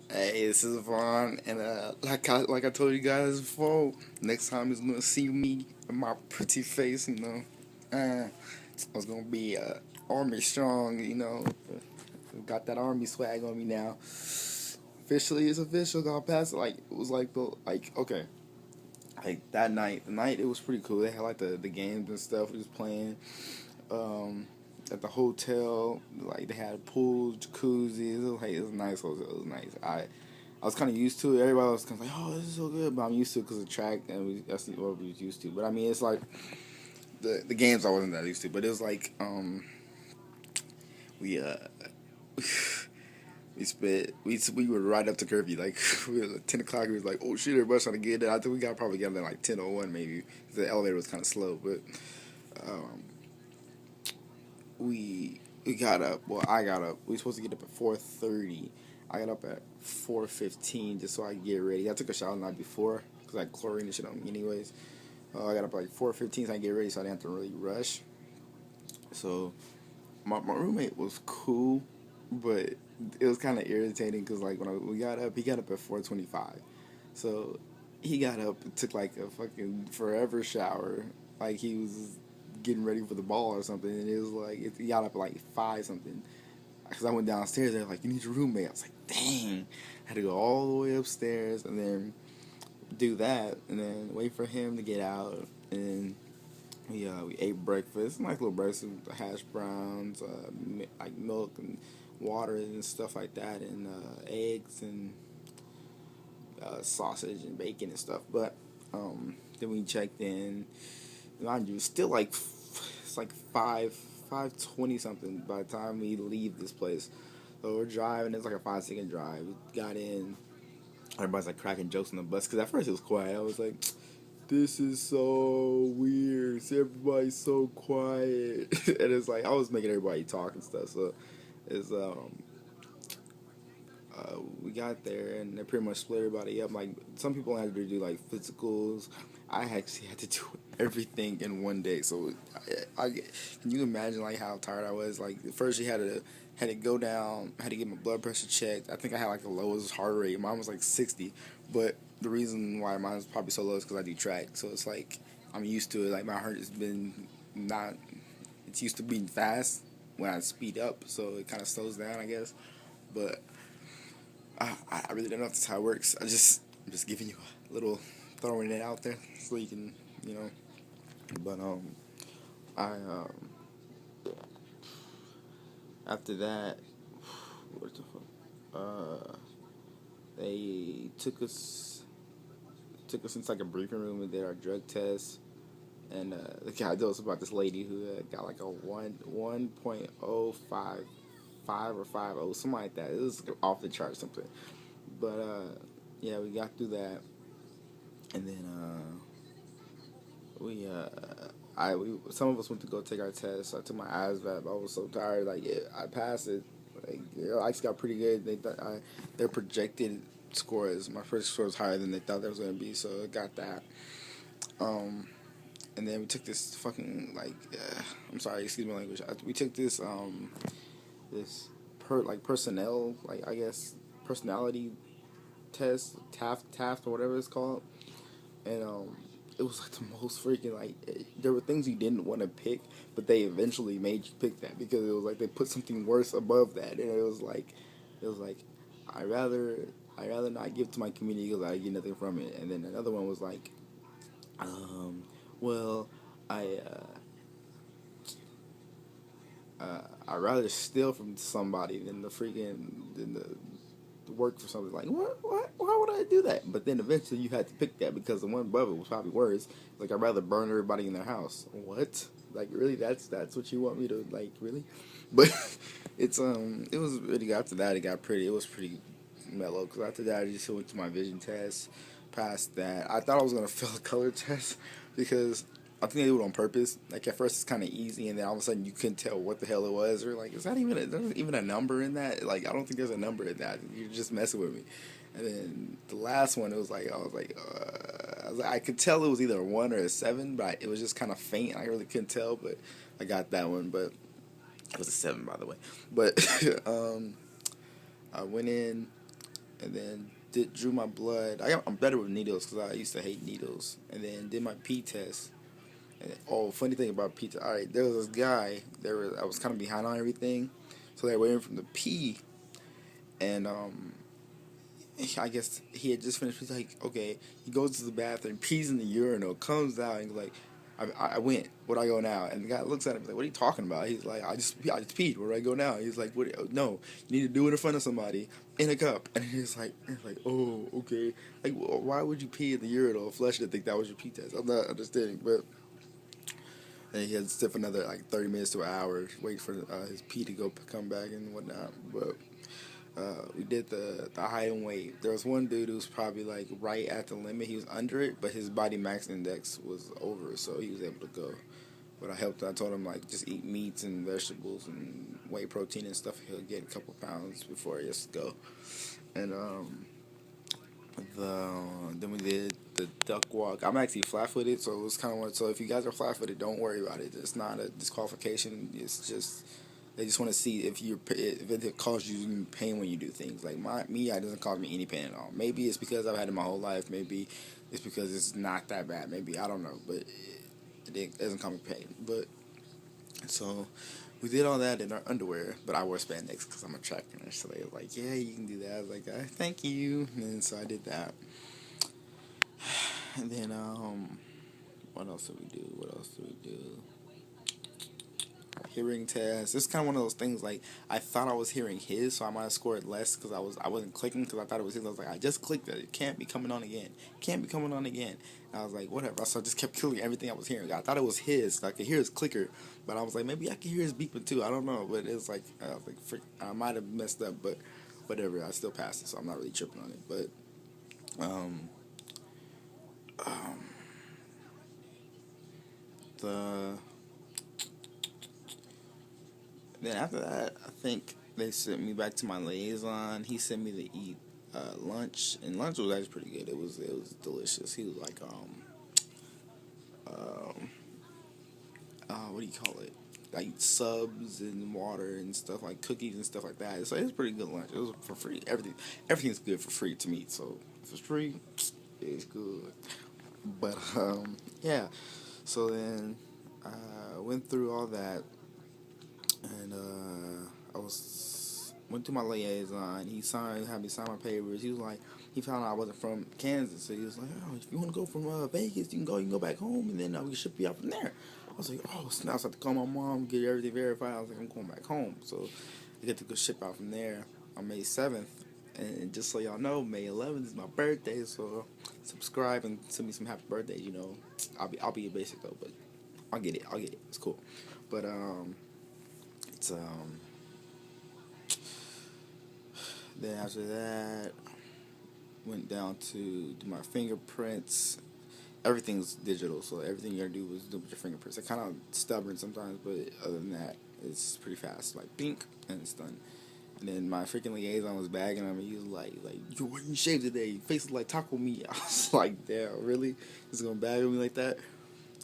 Hey, this is Vaughn, and like I told you guys before, next time is gonna see me and my pretty face. I was gonna be army strong. Got that army swag on me now. Officially, it's official. Got past it. Like it was like the like okay, like that night. The night it was pretty cool. They had like the games and stuff. We was playing. Um, at the hotel, like they had pools, jacuzzis. It was nice. It was nice. I was kind of used to it. Everybody was kind of like, "Oh, this is so good," but I'm used to it because of track, and that's what we was used to. But I mean, it's like the games I wasn't that used to. But it was like we we were right up to curfew. Like we were at 10 o'clock. We was like, "Oh shit!" Everybody's trying to get there. I think we got probably got there like 10:01 maybe. The elevator was kind of slow, but um, we got up. Well, I got up. We were supposed to get up at 4:30. I got up at 4:15 just so I could get ready. I took a shower the night before because I had chlorine and shit on me anyways. I got up like 4:15 so I could get ready so I didn't have to really rush. So my roommate was cool, but it was kind of irritating because like we got up, he got up at 4:25. So he got up and took like a fucking forever shower, like he was getting ready for the ball or something. And it was like he got up at like 5 something. Because I went downstairs, they're like, "You need your roommate." I was like, "Dang!" I had to go all the way upstairs and then do that, and then wait for him to get out, and we ate breakfast, nice little breakfast, hash browns, like milk and water and stuff like that, and eggs and sausage and bacon and stuff. But then we checked in. Mind you, it's still like it's like 5:20 something by the time we leave this place. So we're driving. It's like a 5-second drive. We got in. Everybody's like cracking jokes on the bus because at first it was quiet. I was like, "This is so weird. Everybody's so quiet," and it's like I was making everybody talk and stuff. So it's we got there and they pretty much split everybody up. Like some people had to do like physicals. I actually had to do everything in one day. So can you imagine like how tired I was? Like first you had to go down, had to get my blood pressure checked. I think I had like the lowest heart rate. Mine was like 60, but the reason why mine is probably so low is because I do track. So it's like I'm used to it. Like my heart has been not. It's used to beating fast when I speed up, so it kind of slows down, I guess. But I really don't know if that's how it works. I'm just giving you a little throwing it out there so you can you know. But I after that, what the fuck? They took us into like a briefing room and did our drug test. And the guy told us about this lady who got like a 1.055 or 50, something like that. It was off the chart something. But yeah, we got through that, and then we some of us went to go take our test. I took my ASVAB. I was so tired. Like I passed it. Like I actually got pretty good. They thought their projected scores. My first score was higher than they thought there was gonna be, so I got that. Um, and then we took this fucking like I'm sorry, excuse my language. We took this personnel, like I guess personality test, Taft or whatever it's called, and it was like the most freaking like there were things you didn't want to pick, but they eventually made you pick that because it was like they put something worse above that, and it was like I rather I rather not give to my community because I get nothing from it, and then another one was like, um, well, I I'd rather steal from somebody than the work for something. Like what why would I do that? But then eventually you had to pick that because the one above it was probably worse. Like I'd rather burn everybody in their house. What? Like really? That's what you want me to like really? But it was really after that it was pretty mellow because after that I just went to my vision test, passed that. I thought I was gonna fail a color test because I think they do it on purpose. Like at first it's kind of easy, and then all of a sudden you couldn't tell what the hell it was, or like, is that there's even a number in that? Like I don't think there's a number in that. You're just messing with me. And then the last one, it was like I could tell it was either a 1 or a 7, but it was just kind of faint. I really couldn't tell, but I got that one. But it was a 7, by the way. But I went in. and then drew my blood. I'm better with needles because I used to hate needles. And then did my pee test. And oh, funny thing about pee test. All right, there was this guy. I was kind of behind on everything, so they were waiting for him to pee, and I guess he had just finished. He's like, okay, he goes to the bathroom, pees in the urinal, comes out, and he's like, I went. Where do I go now? And the guy looks at him like, what are you talking about? He's like, I just peed. Where do I go now? He's like, what? No, you need to do it in front of somebody in a cup. And he's like, oh, okay. Like, why would you pee in the urinal? Flush it and think that was your pee test. I'm not understanding, but. And he had to sit for another like 30 minutes to an hour, wait for his pee to come back and whatnot. But we did the height and weight. There was one dude who was probably like right at the limit. He was under it, but his body mass index was over, so he was able to go. But I helped. I told him like just eat meats and vegetables and whey protein and stuff. He'll get a couple pounds before he has to go. And then we did the duck walk. I'm actually flat-footed, so it was kind of one. So if you guys are flat-footed, don't worry about it. It's not a disqualification. It's just they just want to see if it causes you pain when you do things. Like it doesn't cause me any pain at all. Maybe it's because I've had it my whole life. Maybe it's because it's not that bad. Maybe I don't know, but it doesn't cause me pain. But so we did all that in our underwear, but I wore spandex because I'm a track nurse. So they were like, yeah, you can do that. I was like, thank you. And so I did that. And then, what else did we do? Hearing test. It's kind of one of those things, like, I thought I was hearing his, so I might have scored less because I wasn't clicking because I thought it was his. I was like, I just clicked it. It can't be coming on again. And I was like, whatever. So I just kept killing everything I was hearing. I thought it was his. I could hear his clicker, but I was like, maybe I could hear his beeping too. I don't know. But it was like, I was like, frick, I might have messed up, but whatever. I still passed it, so I'm not really tripping on it. But, then after that, I think they sent me back to my liaison. He sent me to eat lunch, and lunch was actually pretty good. It was delicious. He was like, what do you call it? Like subs and water and stuff, like cookies and stuff like that. So it was pretty good lunch. It was for free. Everything's good for free to me. So if it's free, it's good. But yeah. So then I went through all that. And went to my liaison. He had me sign my papers. He was like, he found out I wasn't from Kansas, so he was like, oh, if you want to go from Vegas, you can go back home, and then we can ship you out from there. I was like, oh, so now I have to call my mom, get everything verified. I was like, I'm going back home, so I get to go ship out from there on May 7th. And just so y'all know, May 11th is my birthday, so subscribe and send me some happy birthdays. You know, I'll be a basic though, but I'll get it. It's cool. But it's then after that, went down to do my fingerprints. Everything's digital, so everything you gotta do is do with your fingerprints. It's kind of stubborn sometimes, but other than that, it's pretty fast. Like, bink, and it's done. And then my freaking liaison was bagging on me. He was like, yo, why you shaved today? Your face is like taco meat. I was like, damn, really? He's gonna bag on me like that?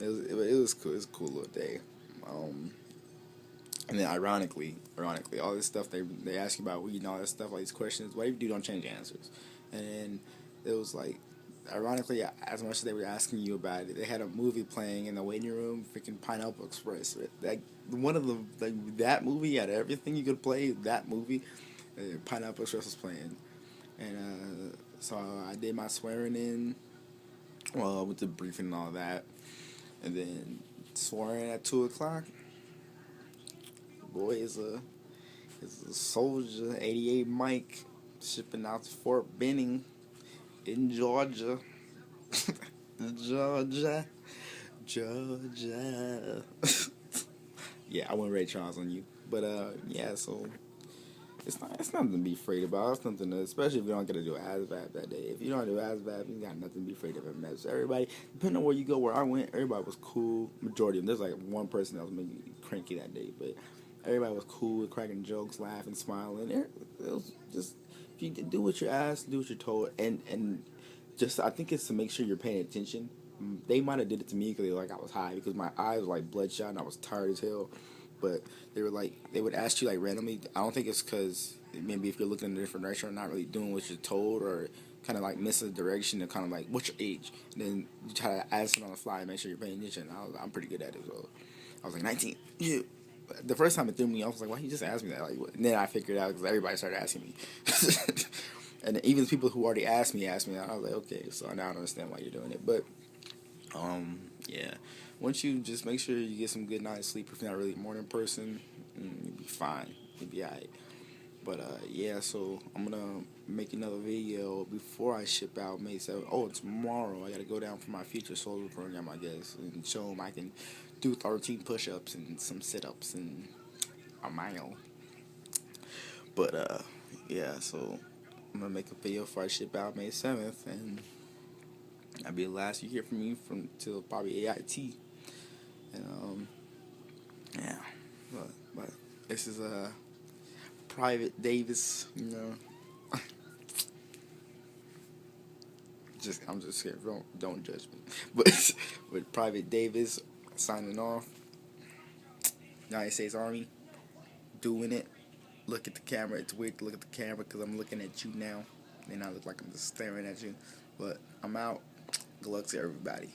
It was cool. It was a cool little day. And then ironically, all this stuff they ask you about weed and all that stuff, all these questions, whatever you do, don't change answers. And then it was like, ironically, as much as they were asking you about it, they had a movie playing in the waiting room, freaking Pineapple Express. Like one of the that movie had everything you could play. That movie, Pineapple Express was playing, and so I did my swearing in, with the briefing and all that, and then swearing at 2:00. Boy is a soldier, 88 Mike, shipping out to Fort Benning in Georgia. Georgia. Yeah, I went Ray Charles on you. But yeah, so it's nothing to be afraid about. It's nothing to, especially if you don't get to do ASVAB that day. If you don't do ASVAB, you got nothing to be afraid of at MEPS. Everybody, depending on where you go, where I went, everybody was cool. Majority of them. There's like one person that was maybe cranky that day, but everybody was cool, cracking jokes, laughing, smiling. It was just, if you do what you're asked, do what you're told, and just, I think it's to make sure you're paying attention. They might have did it to me because they were like I was high, because my eyes were like bloodshot and I was tired as hell. But they were like, they would ask you like randomly. I don't think it's because maybe if you're looking in a different direction or not really doing what you're told, or kind of like miss a direction, and kind of like, what's your age? And then you try to answer it on the fly and make sure you're paying attention. I'm pretty good at it. So I was like 19. Yeah. The first time it threw me off, I was like, why you just asked me that? Like, what? And then I figured it out because everybody started asking me. And even people who already asked me. I was like, okay, so now I understand why you're doing it. But yeah. Once you just make sure you get some good night's sleep, if you're not really a morning person, you'll be fine. You'll be alright. But yeah, so I'm gonna make another video before I ship out May 7th. Oh, tomorrow I gotta go down for my future solar program, I guess, and show them I can do 13 push-ups and some sit-ups and a mile. But yeah, so I'm gonna make a video before I ship out May 7th, and that'll be the last you hear from me from till probably AIT. And yeah, but this is a Private Davis, I'm just scared. Don't judge me. But with Private Davis signing off, United States Army, doing it. Look at the camera. It's weird to look at the camera because I'm looking at you now, and I look like I'm just staring at you. But I'm out. Good luck to everybody.